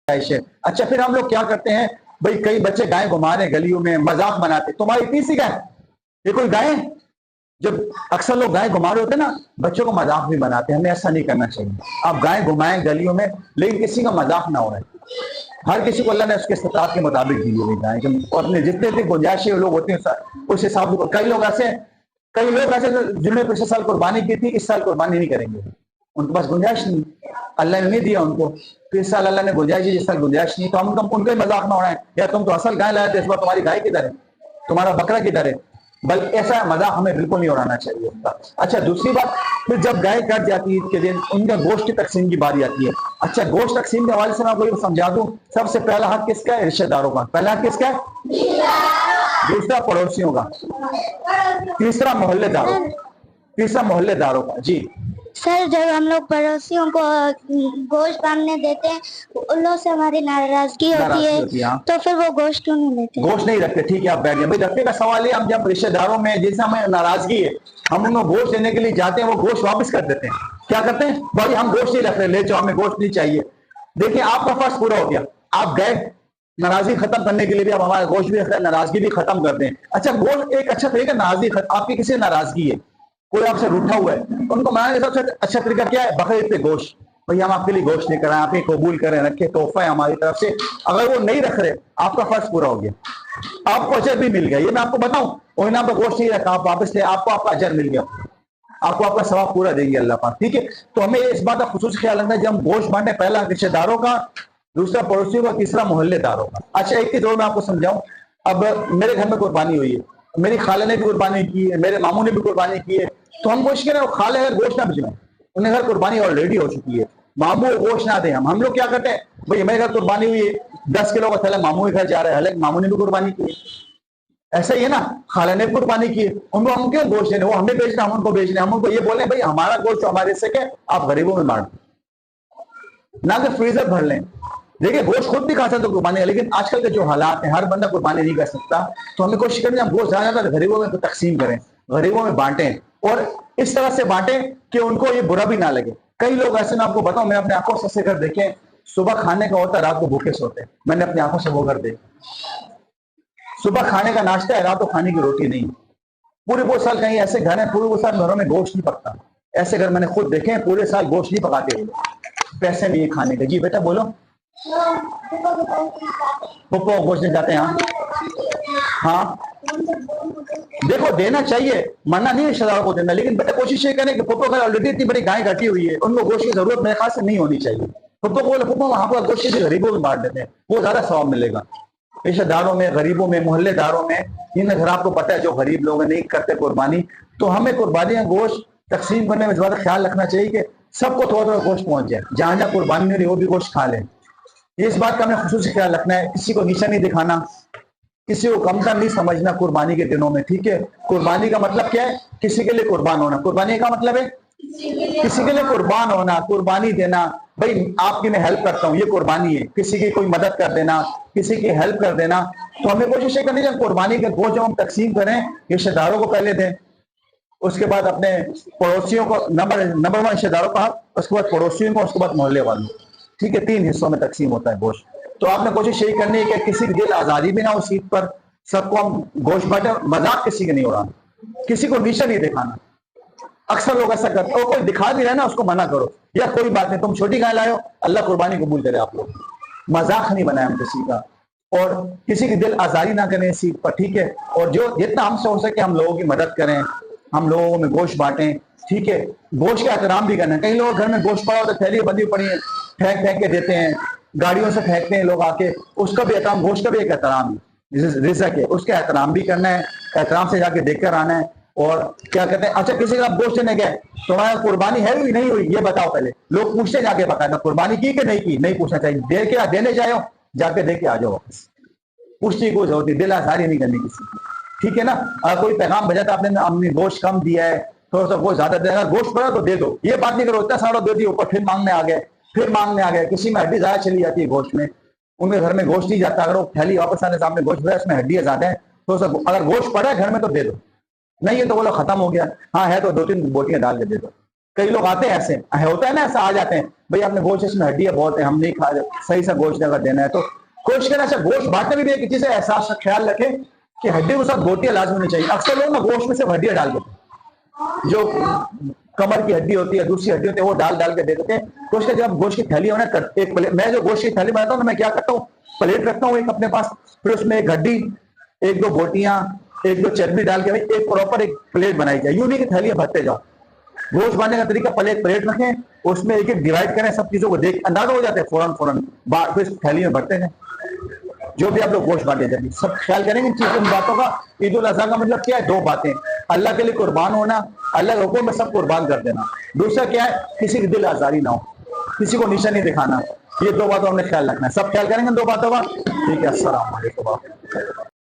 गुंजाइश है। अच्छा, फिर हम लोग क्या करते हैं भाई, कई बच्चे गाय घुमा रहे गलियों में, मजाक बनाते, तुम्हारी इतनी सी गाय, ये कोई गाय है? जब अक्सर लोग गाय घुमा रहे होते हैं ना, बच्चों को मजाक भी बनाते हैं। हमें ऐसा नहीं करना चाहिए। आप गाय घुमाएं गलियों में, लेकिन किसी का मजाक ना हो रहा है। हर किसी को अल्लाह ने उसके इस्तिताअत के मुताबिक दी हुई गाय, और अपने जितने भी गुंजाइश लोग होते हैं उस हिसाब से। कई लोग ऐसे जिन्होंने पिछले साल कुर्बानी की थी, इस साल कुर्बानी नहीं करेंगे, उनके पास गुंजाइश नहीं, अल्लाह ने नहीं दिया उनको। तो इस साल अल्लाह ने गुंजाइश दी, इस साल गुंजाइश नहीं, तो हम उनका ही मजाक ना हो रहा है, या तुम तो असल गाय लाए थे, इस बार तुम्हारी गाय किधर है, तुम्हारा बकरा किधर है। बल्कि ऐसा मजाक हमें बिल्कुल नहीं उड़ाना चाहिए उनका। अच्छा, दूसरी बात, फिर जब गाय कट जाती है ईद के दिन, उनका गोश्त की तकसीम की बारी आती है। अच्छा, गोश्त तकसीम के हवाले से मैं आपको ये समझा दूं, सबसे पहला हक किसका है? रिश्तेदारों का। पहला हक किसका है? दूसरा पड़ोसियों का, तीसरा मोहल्लेदारों का। जी सर, जब हम लोग पड़ोसियों को गोश्त बांधने देते हैं, उन लोगों से हमारी नाराजगी होती है, तो फिर वो गोश्त क्यों नहीं लेते? गोश्त नहीं रखते, ठीक है, आप बैठ जाए भाई। रखने का सवाल है, हम जब रिश्तेदारों में जिनसे हमें नाराजगी है, हम उनको गोश्त देने के लिए जाते हैं, वो गोश्त वापस कर देते हैं। क्या करते हैं? भाई हम गोश्त नहीं रख रहे, ले जाओ, हमें गोश्त नहीं चाहिए। देखिए, आपका फर्ज पूरा हो गया, आप गए नाराजगी खत्म करने के लिए भी, आप हमारा गोश्त भी रख रहे हैं, नाराजगी भी खत्म कर दें। अच्छा, गोश्त एक अच्छा तरीका, नाराजगी आपकी किसी नाराजगी है, कोई आपसे रूठा हुआ है, उनको मनाने का सबसे अच्छा तरीका क्या है? बकरीद पे गोश्त। भैया हम आपके लिए गोश्त लेकर आए, आप ये कबूल करें, रखे, तोहफा है हमारी तरफ से। अगर वो नहीं रख रहे, आपका फर्ज पूरा हो गया, आपको अजर भी मिल गया। ये मैं आपको बताऊं, उन्होंने आपका गोश्त नहीं रखा, आप वापस ले, आपको आपका अजर मिल गया, आपको आपका सवाब पूरा देंगे अल्लाह पाक। ठीक है, तो हमें इस बात का खुसूस ख्याल रखना है, जब हम गोश्त बांटे, पहला रिश्तेदारों का, दूसरा पड़ोसियों का, तीसरा मोहल्लेदारों का। अच्छा, एक ही दौर में आपको समझाऊं, अब मेरे घर में कुर्बानी हुई है, मेरी खाला ने भी कुर्बानी की है, मेरे मामू ने भी कुर्बानी की है, तो हम कोशिश करें वो खाले अगर गोश्त ना भिजवाएं, उन्हें घर कुर्बानी ऑलरेडी हो चुकी है, मामू गोश्त ना दें। हम लोग क्या करते हैं, भाई मेरे घर कुर्बानी हुई है, 10 किलो का थैला मामू के घर जा रहा है, हालांकि मामू ने भी कुर्बानी की है। ऐसा ही है ना, खाला ने कुर्बानी की है, उनको हम क्यों गोश्त देने, वो हमें बेचना, हम उनको बेचना। हम उनको ये बोले भाई हमारा गोश्त हमारे से क्या, आप गरीबों में बांट ना, कि फ्रीजर भर लें। देखिए, गोश्त खुद भी खा सकते कुर्बानी, लेकिन आजकल के जो हालात हैं, हर बंदा कुर्बानी नहीं कर सकता, तो हमें कोशिश करें हम गोश्त ज्यादा गरीबों में तकसीम करें, गरीबों में बांटें, और इस तरह से बांटें कि उनको ये बुरा भी ना लगे। कई लोग ऐसे, मैं आपको बताऊं, मैं अपने आंखों से घर देखे, सुबह खाने का होता है, रात को भूखे सोते हैं, मैंने अपनी आंखों से वो घर देखे। सुबह खाने का नाश्ता है, रात को खाने की रोटी नहीं। पूरे साल कहीं ऐसे घर हैं, पूरे साल घरों में गोश्त नहीं पकता, ऐसे घर मैंने खुद देखे हैं, पूरे साल गोश्त नहीं पकाते, पैसे नहीं है खाने के। जी बेटा बोलो। पप्पो गोश्त नहीं जाते हैं? हाँ, देखो देना चाहिए, मना नहीं है रिश्तेदारों को देना, लेकिन बेटा कोशिश ये करें कि पप्पो घर ऑलरेडी इतनी बड़ी गाय घटी हुई है, उनको गोश्त की जरूरत मेरे ख्याल से नहीं होनी चाहिए। पप्पो को बोले पप्पो वहां पर गोश्त किसी गरीबों में बांट देते हैं, वो ज्यादा सवाब मिलेगा। रिश्तेदारों में, गरीबों में, मोहल्लेदारों में, इन घर आपको पता है जो गरीब लोग नहीं करते कुर्बानी, तो हमें कुर्बानी का गोश्त तकसीम करने में ज्यादा ख्याल रखना चाहिए कि सबको थोड़ा थोड़ा गोश्त पहुंच जाए, जहां जहां कुर्बानी नहीं रही वो भी गोश्त खा लें। इस बात का हमें खुसूसी ख्याल रखना है, किसी को नीचा नहीं दिखाना, किसी को कमतर नहीं समझना कुर्बानी के दिनों में। ठीक है, कुर्बानी का मतलब क्या है? किसी के लिए कुर्बान होना। कुर्बानी का मतलब है किसी के लिए कुर्बान होना, कुर्बानी देना। भाई आपकी मैं हेल्प करता हूँ, ये कुर्बानी है, किसी की कोई मदद कर देना, किसी की हेल्प कर देना। तो हमें कोशिश करनी चाहिए कुर्बानी के गोश्त जब हम तकसीम करें, रिश्तेदारों को पहले दें, उसके बाद अपने पड़ोसियों को, नंबर 1 रिश्तेदारों का, उसके बाद पड़ोसियों को, उसके बाद मोहल्ले वालों। ठीक है, 3 हिस्सों में तकसीम होता है गोश्त। तो आपने कोशिश यही करनी है कि किसी की दिल आजादी भी ना हो सीट पर, सबको हम गोश्त बांटे, मजाक किसी के नहीं उड़ाना, किसी को नीचा नहीं दिखाना। अक्सर लोग ऐसा करते हैं, कोई दिखा भी रहे ना उसको मना करो, या कोई बात नहीं, तुम छोटी गाय लाए हो, अल्लाह कुर्बानी कबूल करे। आप लोग मजाक नहीं बनाए हम किसी का, और किसी की दिल आजादी ना करें सीट पर। ठीक है, और जो जितना हमसे हो सके हम लोगों की मदद करें, हम लोगों में गोश्त बांटें। ठीक है, गोश्त का एहतराम भी करना है। कई लोग घर में गोश्त पड़ा हो तो थैली बंदी पड़ी है, फेंक फेंक के देते हैं, गाड़ियों से फेंकते हैं लोग आके, उसका भी एहतराम, गोश्त का भी एक एहतराम है, रिज़्क है, उसका एहतराम भी करना है, एहतराम से जाके देख कर आना है। और क्या कहते हैं, अच्छा किसी का आप गोश्त देने गए, तुम्हारा कुर्बानी है हुई नहीं हुई ये बताओ पहले, लोग पूछते जाके बकायदा कुर्बानी की कि नहीं की, नहीं पूछना चाहिए, दे के देने जाओ, जाके दे के आ जाओ वापस, पूछने की कोई जरूरत नहीं, दिल आजारी नहीं करनी किसी की। ठीक है ना, अगर कोई पैगाम भेजा था आपने, हमने गोश्त कम दिया है, थोड़ा सा गोश्त ज्यादा दिया, अगर गोश्त पड़ा तो दे दो, ये बात नहीं करो इतना सारा दे दिया, ऊपर फिर मांगने आ गए, फिर मांगने आ गए। किसी में हड्डी ज्यादा चली जाती है गोश्त में, उनके घर में गोश्त नहीं जाता, अगर वो थैली वापस आने सामने गोश्त है उसमें हड्डियां ज्यादा है, तो अगर गोश्त पड़ा है घर में तो दे दो, नहीं है तो बोलो खत्म हो गया, हाँ है तो 2-3 बोटियां डाल के दे दो, कई लोग आते हैं ऐसे होता है ना, ऐसा आ जाते हैं, भाई आपने गोश्त इसमें हड्डियां बहुत है, हम नहीं खा रहे, सही सा गोश्त अगर देना है तो कोशिश करें। अच्छा गोश्त बांटने में भी एक चीज है, एहसास ख्याल रखें कि हड्डी के साथ बोटियां लाजमी होनी चाहिए। अक्सर लोग ना गोश्त में सिर्फ हड्डियां डाल देते हैं, जो कमर की हड्डी होती है, दूसरी हड्डी होती है, वो डाल के दे देते हैं। कोशिश करें जब गोश्त की थैली हो ना, एक प्लेट, मैं जो गोश्त की थैली बनाता हूँ मैं क्या करता हूँ, प्लेट रखता हूँ एक अपने पास, फिर उसमें एक हड्डी, एक दो बोटियां, एक दो चर्बी डाल के एक प्रॉपर एक प्लेट बनाई जाए। यूं नहीं कि थैलियां भरते जाओ। गोश्त बनाने का तरीका, पहले एक प्लेट रखें, उसमें एक एक डिवाइड करें, सब चीजों को देख अंदाजा हो जाता है फौरन फिर थैली में भरते हैं। जो भी आप लोग गोश्त बांटे जाएंगे सब ख्याल करेंगे इन चीजों इन बातों का। ईद उल अजहा का मतलब क्या है? दो बातें, अल्लाह के लिए कुर्बान होना, अल्लाह के हुक्म में सब कुर्बान कर देना। दूसरा क्या है? किसी की दिल आजारी ना हो, किसी को नीचा नहीं दिखाना। ये दो बातों हमने ख्याल रखना है। सब ख्याल करेंगे दो बातों का, ठीक है। अस्सलाम वालेकुम।